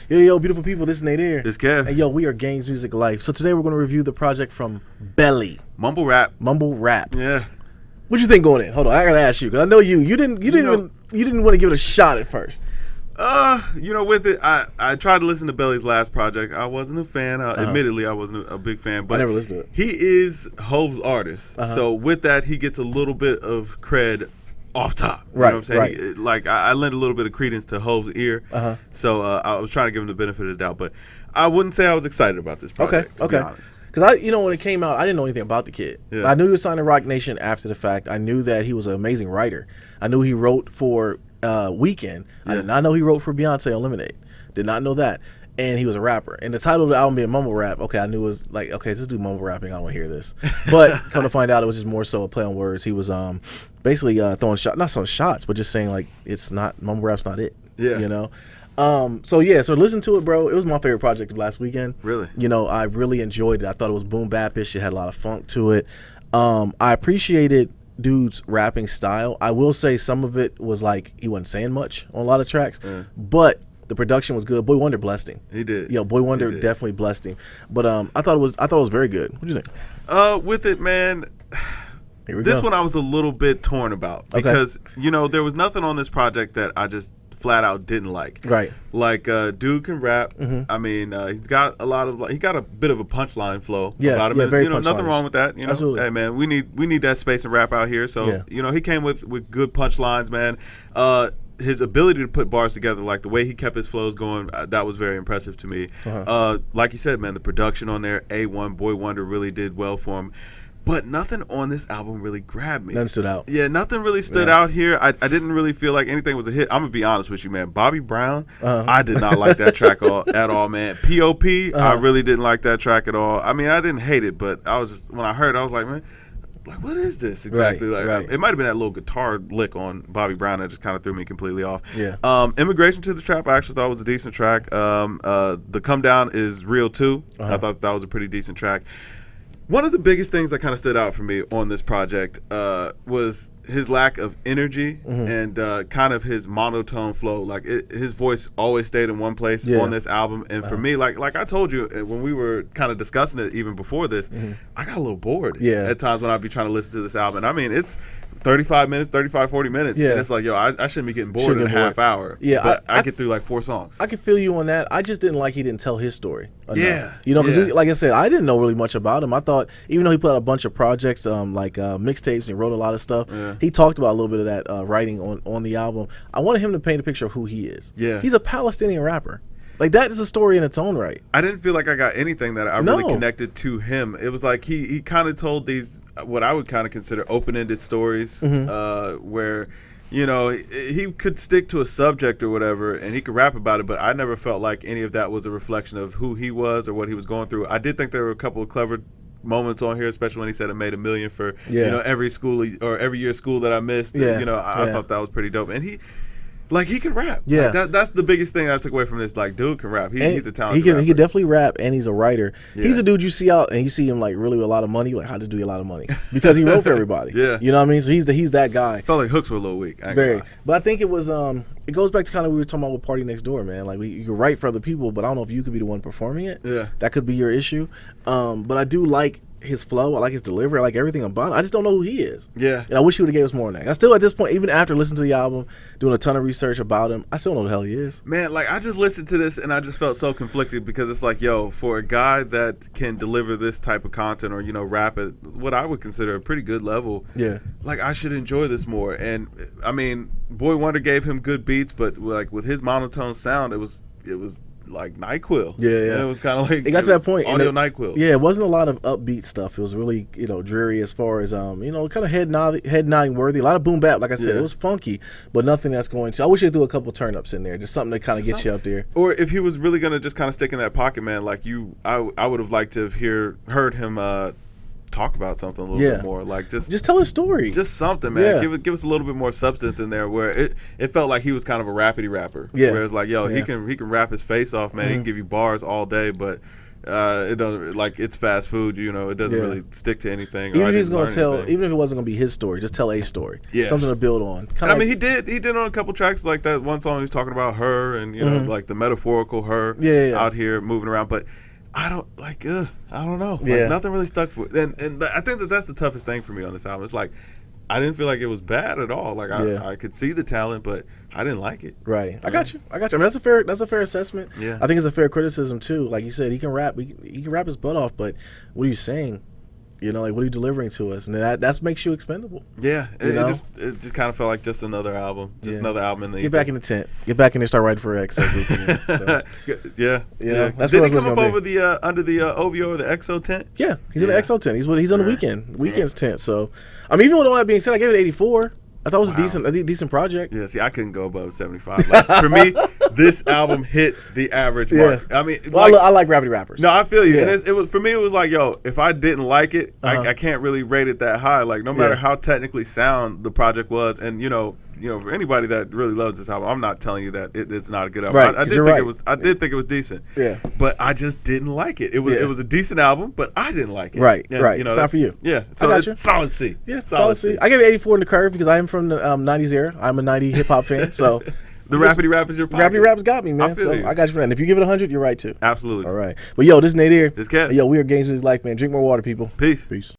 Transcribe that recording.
Yo, beautiful people, this is Nate here. This Kev. And yo, we are GamesMusicLyfe. So today we're going to review the project from Belly. Mumble Rap. Mumble Rap. Yeah. What you think going in? Hold on, I gotta ask you because I know you didn't want to give it a shot at first. With it, I tried to listen to Belly's last project. I wasn't a fan. Admittedly, I wasn't a big fan. But I never listened to it. He is Hov's artist, so with that, he gets a little bit of cred off top. You know what I'm saying? Right. I lend a little bit of credence to Hov's ear. So I was trying to give him the benefit of the doubt, but I wouldn't say I was excited about this project. To be honest. Because when it came out, I didn't know anything about the kid. Yeah. I knew he was signed to Roc Nation after the fact. I knew that he was an amazing writer. I knew he wrote for Weeknd. I did not know he wrote for Beyonce on Lemonade. Did not know that. And he was a rapper. And the title of the album being Mumble Rap, I knew it was like, okay, let's do mumble rapping. I don't want to hear this. But come to find out, it was just more so a play on words. He was basically throwing shots, not some shots, but just saying like, it's not, mumble rap's not it. Yeah. You know? So listen to it, bro. It was my favorite project of last weekend. Really? I really enjoyed it. I thought it was boom bap-ish. It had a lot of funk to it. I appreciated dude's rapping style. I will say some of it was like he wasn't saying much on a lot of tracks, but the production was good. Boy Wonder blessed him. He did. Boy Wonder definitely blessed him. But I thought it was very good. What do you think? With it, man. This one I was a little bit torn about because there was nothing on this project that I just flat out didn't like. Right. Like dude can rap. I mean, he's got a bit of a punchline flow. Yeah, about him. very nothing wrong with that. Absolutely. Hey man, we need that space and rap out here. So he came with good punchlines, man. His ability to put bars together, like the way he kept his flows going, that was very impressive to me. Like you said, man, the production on there, A1, Boy Wonder really did well for him. But nothing on this album really grabbed me. Nothing stood out. Yeah, nothing really stood out here. I didn't really feel like anything was a hit. I'm going to be honest with you, man. Bobby Brown, I did not like that track at all, man. P.O.P., I really didn't like that track at all. I mean, I didn't hate it, but I was just, when I heard it, I was like, man, like, what is this exactly? Right. It might have been that little guitar lick on Bobby Brown that just kind of threw me completely off. Yeah. Immigration to the Trap, I actually thought was a decent track. The Come Down is real too. I thought that was a pretty decent track. One of the biggest things that kind of stood out for me on this project was his lack of energy and kind of his monotone flow. Like his voice always stayed in one place on this album. And for me, like I told you when we were kind of discussing it even before this, I got a little bored at times when I'd be trying to listen to this album. And I mean, it's 35 minutes, 40 minutes. And it's like, yo, I shouldn't be getting bored in a half hour. Yeah, but I get through like 4 songs. I can feel you on that. I just didn't like he didn't tell his story enough. Yeah. Because like I said, I didn't know really much about him. I thought, even though he put out a bunch of projects, like mixtapes and wrote a lot of stuff, he talked about a little bit of that writing on the album. I wanted him to paint a picture of who he is. Yeah. He's a Palestinian rapper. Like, that is a story in its own right. I didn't feel like I got anything that I really connected to him. It was like he kind of told these, what I would kind of consider open-ended stories where, he could stick to a subject or whatever and he could rap about it, but I never felt like any of that was a reflection of who he was or what he was going through. I did think there were a couple of clever moments on here, especially when he said it made $1 million for every school or every year school that I missed. I thought that was pretty dope. And he can rap. Yeah, like that's the biggest thing I took away from this. Like, dude can rap. He's a talented rapper. He can definitely rap, and he's a writer. Yeah. He's a dude you see out, and you see him like really with a lot of money. Like, how does he do a lot of money? Because he wrote for everybody. You know what I mean? So he's that guy. Felt like hooks were a little weak. Very, but I think it was it goes back to kind of what we were talking about with Party Next Door, man. Like, you can write for other people, but I don't know if you could be the one performing it. Yeah, that could be your issue. But I do like his flow. I like his delivery. I like everything about it. I just don't know who he is. Yeah. And I wish he would have gave us more than that. I still, at this point, even after listening to the album, doing a ton of research about him, I still don't know who the hell he is. Man, like, I just listened to this and I just felt so conflicted because it's like, yo, for a guy that can deliver this type of content or, rap at what I would consider a pretty good level, like, I should enjoy this more. And, I mean, Boy Wonder gave him good beats, but, like, with his monotone sound, it was like NyQuil. Yeah. And it was kind of like, it got to that point. Audio NyQuil. Yeah, it wasn't a lot of upbeat stuff. It was really, dreary as far as, kind of head nodding worthy. A lot of boom bap, like I said. It was funky, but nothing that's going to. I wish they threw a couple turn ups in there, just something to kind of get you up there. Or if he was really going to just kind of stick in that pocket, man, like I would have liked to have heard him talk about something a little bit more, like just tell his story, just something, man. Give us a little bit more substance in there, where it felt like he was kind of a rapidy rapper. Where it's like, yo, he can rap his face off, man. He can give you bars all day, but It doesn't like it's fast food. You know, it doesn't really stick to anything. Even if he's going to tell, even if it wasn't going to be his story, just tell a story. Yeah, something to build on. I mean, he did on a couple tracks like that one song he was talking about her and you know like the metaphorical her out here moving around, but. I don't like. I don't know. Like, nothing really stuck for. And I think that's the toughest thing for me on this album. It's like I didn't feel like it was bad at all. Like I could see the talent, but I didn't like it. Right. I got you. I mean, that's a fair assessment. Yeah. I think it's a fair criticism too. Like you said, he can rap. He can rap his butt off, but what are you saying? You know, like what are you delivering to us? And that makes you expendable. Yeah, it just kind of felt like just another album, another album in the. Get back in the tent. Get back in there. Start writing for XO group. Yeah. That's Did he come up over the under the OVO or the XO tent? Yeah, he's in the XO tent. He's on the weekend's tent. So, I mean, even with all that being said, I gave it 84. I thought it was a decent project. Yeah, see, I couldn't go above 75. Like, for me, this album hit the average mark. I mean, I like Gravity Rappers. No, I feel you. And it was for me. It was like, yo, if I didn't like it, I can't really rate it that high. Like, no matter how technically sound the project was, and you know, for anybody that really loves this album, I'm not telling you that it's not a good album. Right, I did think it was decent. Yeah, but I just didn't like it. It was a decent album, but I didn't like it. Right, and, right. You know, it's not for you. Yeah, so it's solid C. Yeah, solid C. I gave it 84 in the curve because I am from the '90s era. I'm a '90s hip hop fan, so. The Rapidy Rap is your pocket. Rapidy Rap's got me, man. I got you for that. And if you give it 100, you're right too. Absolutely. All right. But yo, this is Nate here. This Cat. Yo, we are GamesMusicLyfe, man. Drink more water, people. Peace. Peace.